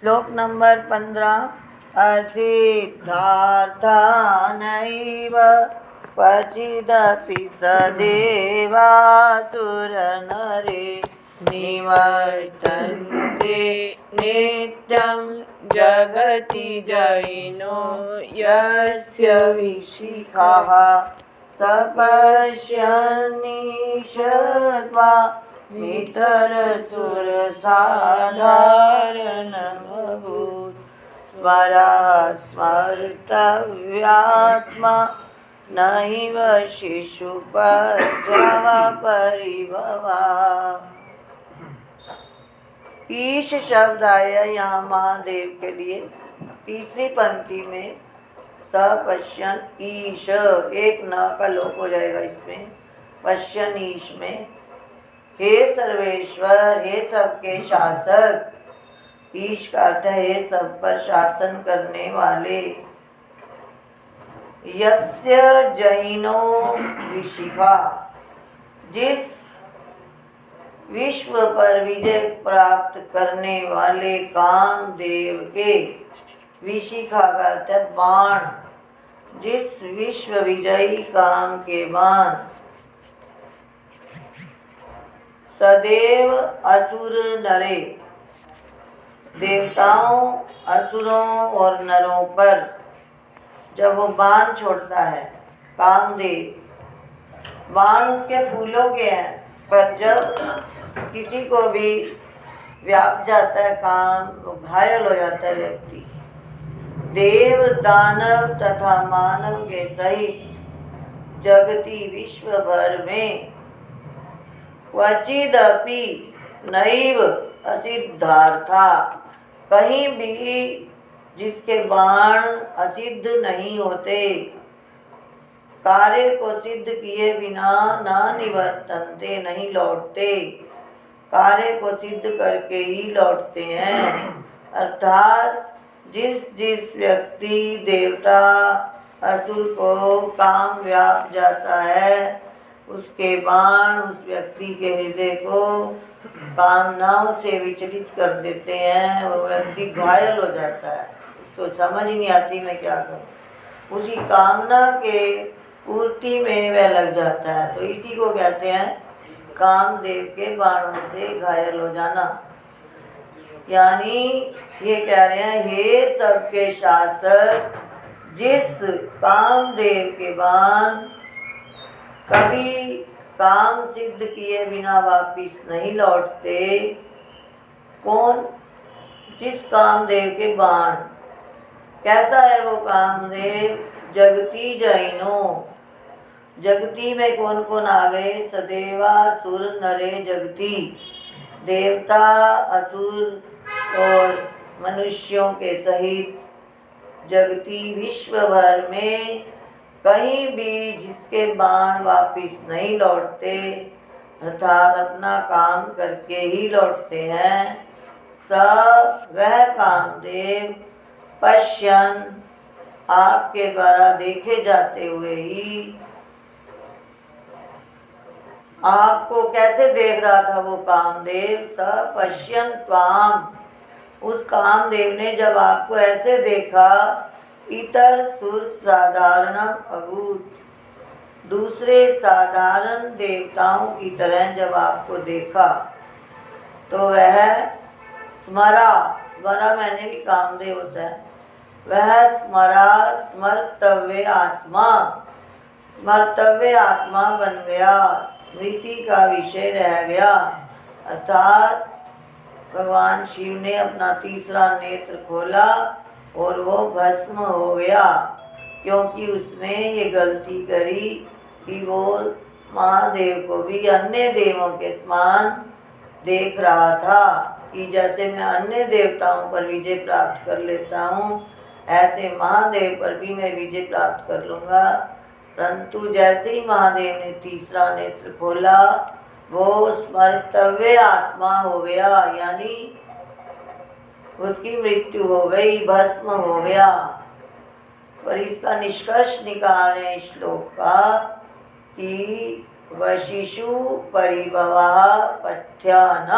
श्लोक नंबर 15। असिद्धार्थानैव क्वचिदपि सदेवासुरनरे निवर्तन्ते नित्यं जगति जयिनो यस्य विशिखः स पश्यन्नीशत्वा नितरसुरसाधारणमभूत् स्मरः स्मर्तव्यात्मा नैव शिशुपत्रः परिभवः। ईश शब्द आया यहाँ महादेव के लिए। तीसरी पंक्ति में सपश्यन ईश, एक न का लोप हो जाएगा इसमें, पश्यन ईश में। हे सर्वेश्वर, हे सबके शासक। ईश का अर्थ है हे सब पर शासन करने वाले। यस्य जैनो विशिखा, जिस विश्व पर विजय प्राप्त करने वाले कामदेव के, विशिखा का अर्थ है बाण, जिस विश्व विजयी काम के बाण। सदैव असुर नरे, देवताओं, असुरों और नरों पर जब वो बाण छोड़ता है कामदेव, बाण उसके फूलों के हैं, पर जब किसी को भी व्याप जाता है काम, वो घायल हो जाता है व्यक्ति। देव दानव तथा मानव के सहित जगती विश्व भर में क्वचिदपि नैव असिद्धार्था, कहीं भी जिसके बाण असिद्ध नहीं होते, कार्य को सिद्ध किए बिना ना निवर्तन्ते, नहीं लौटते, कार्य को सिद्ध करके ही लौटते हैं। अर्थात जिस जिस व्यक्ति, देवता, असुर को काम व्याप जाता है, उसके बाण उस व्यक्ति के हृदय को कामनाओं से विचलित कर देते हैं। वो व्यक्ति घायल हो जाता है, उसको समझ ही नहीं आती मैं क्या करूं, उसी कामना के पूर्ति में वह लग जाता है। तो इसी को कहते हैं कामदेव के बाणों से घायल हो जाना। यानी ये कह रहे हैं हे सबके शासक, जिस कामदेव के बाण कभी काम सिद्ध किए बिना वापिस नहीं लौटते। कौन? जिस कामदेव के बाण। कैसा है वो कामदेव? जगती जैनो, जगती में कौन कौन आ गए? सदेवा सुर नरे जगती, देवता, असुर और मनुष्यों के सहित जगती विश्व भर में कहीं भी जिसके बाण वापिस नहीं लौटते, अर्थात अपना काम करके ही लौटते हैं, सब वह कामदेव पश्यन, आपके द्वारा देखे जाते हुए ही। आपको कैसे देख रहा था वो कामदेव? स पश्यन त्वाम, उस कामदेव ने जब आपको ऐसे देखा, इतर सुर साधारणम अभूत, दूसरे साधारण देवताओं की तरह जब आपको देखा, तो वह स्मरा, स्मरा मैंने भी कामदेव होता है, वह स्मरा स्मर्तव्य आत्मा, स्मर्तव्य आत्मा बन गया, स्मृति का विषय रह गया। अर्थात भगवान शिव ने अपना तीसरा नेत्र खोला और वो भस्म हो गया, क्योंकि उसने ये गलती करी कि वो महादेव को भी अन्य देवों के समान देख रहा था, कि जैसे मैं अन्य देवताओं पर विजय प्राप्त कर लेता हूँ, ऐसे महादेव पर भी मैं विजय प्राप्त कर लूँगा। परंतु जैसे ही महादेव ने तीसरा नेत्र खोला, वो स्मर्तव्य आत्मा हो गया, यानी उसकी मृत्यु हो गई, भस्म हो गया। पर इसका निष्कर्ष निकाल रहे हैं श्लोक का कि वशिषु परिभवा पथ्या न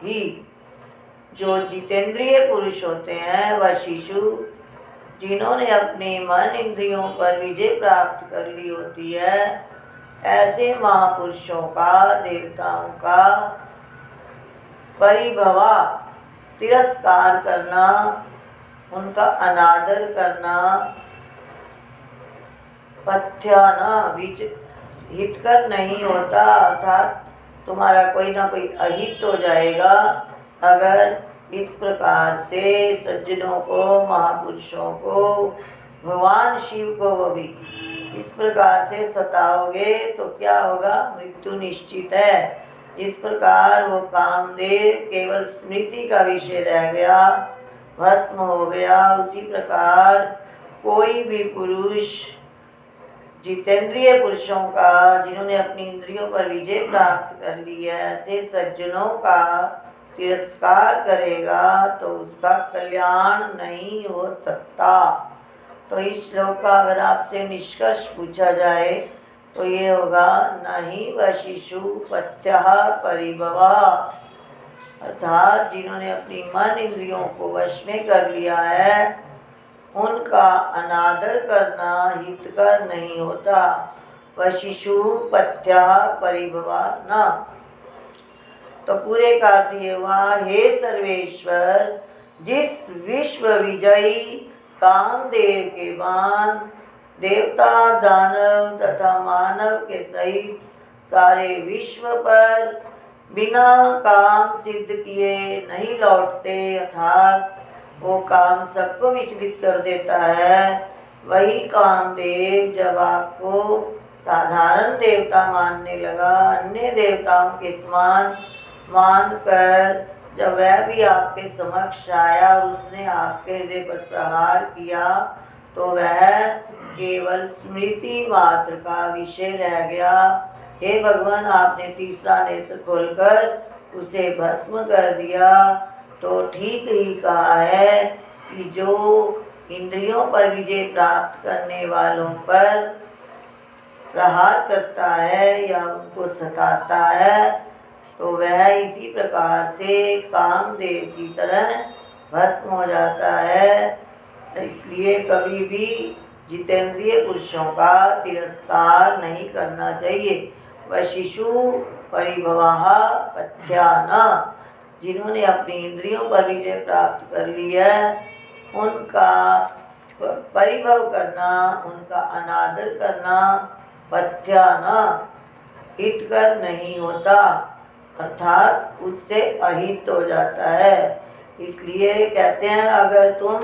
ही, जो जितेंद्रिय पुरुष होते हैं वह शिशु जिन्होंने अपने मन इंद्रियों पर विजय प्राप्त कर ली होती है, ऐसे महापुरुषों का, देवताओं का परिभवा तिरस्कार करना, उनका अनादर करना, पथ्यान हितकर नहीं होता, अर्थात तुम्हारा कोई ना कोई अहित हो जाएगा अगर इस प्रकार से सज्जनों को, महापुरुषों को, भगवान शिव को वो भी इस प्रकार से सताओगे तो क्या होगा? मृत्यु निश्चित है। जिस प्रकार वो कामदेव केवल स्मृति का विषय रह गया, भस्म हो गया, उसी प्रकार कोई भी पुरुष जितेंद्रिय पुरुषों का, जिन्होंने अपनी इंद्रियों पर विजय प्राप्त कर ली है, ऐसे सज्जनों का तिरस्कार करेगा तो उसका कल्याण नहीं हो सकता। तो इस श्लोक का अगर आपसे निष्कर्ष पूछा जाए तो ये होगा, नहीं व शिशु पथ्यः परिभवा, अर्थात जिन्होंने अपनी मन इंद्रियों को वश में कर लिया है उनका अनादर करना हितकर नहीं होता। वह शिशु पथ्यः परिभवा न। तो पूरे का अर्थ ये हुआ, हे सर्वेश्वर, जिस विश्व विजयी कामदेव के बाण देवता, दानव तथा मानव के सहित सारे विश्व पर बिना काम सिद्ध किए नहीं लौटते, अर्थात वो काम सबको विचलित कर देता है। वही कामदेव जब आपको साधारण देवता मानने लगा, अन्य देवताओं के समान मानकर जब वह भी आपके समक्ष आया और उसने आपके हृदय पर प्रहार किया तो वह केवल स्मृति मात्र का विषय रह गया। हे भगवान, आपने तीसरा नेत्र खोलकर उसे भस्म कर दिया। तो ठीक ही कहा है कि जो इंद्रियों पर विजय प्राप्त करने वालों पर प्रहार करता है या उनको सताता है तो वह इसी प्रकार से कामदेव की तरह भस्म हो जाता है। इसलिए कभी भी जितेंद्रिय पुरुषों का तिरस्कार नहीं करना चाहिए। वह शिशु परिभवः पथ्यान, जिन्होंने अपनी इंद्रियों पर विजय प्राप्त कर लिया है उनका परिभव करना, उनका अनादर करना पथ्यान हितकर नहीं होता, अर्थात उससे अहित हो जाता है। इसलिए कहते हैं अगर तुम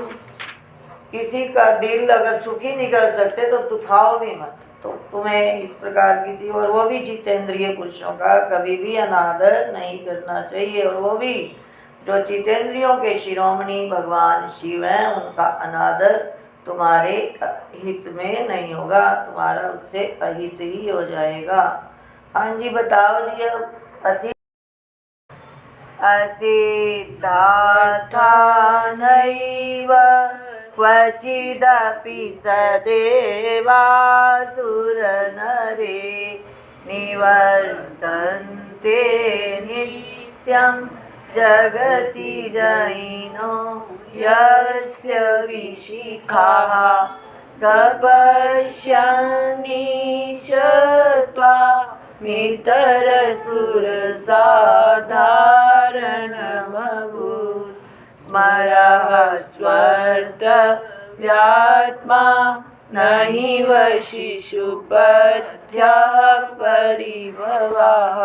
किसी का दिल अगर सुखी नहीं कर सकते तो दुखाओ भी मत। तो तुम्हें इस प्रकार किसी और वो भी जितेंद्रिय पुरुषों का कभी भी अनादर नहीं करना चाहिए। और वो भी जो जितेंद्रियों के शिरोमणि भगवान शिव हैं उनका अनादर तुम्हारे हित में नहीं होगा, तुम्हारा उससे अहित ही हो जाएगा। हाँ जी, बताओ जी। अब असिद्धार्था नैव क्वचिदपि सदेवासुरनरे निवर्तन्ते नित्यं जगति जैनो यस्य विशिखाः सपश्यन्निशत्वा मितरसुरसाधारणमभूत् स्मरः स्वर्तव्यात्मा नहि वः शिशुपथ्यः परिभवः।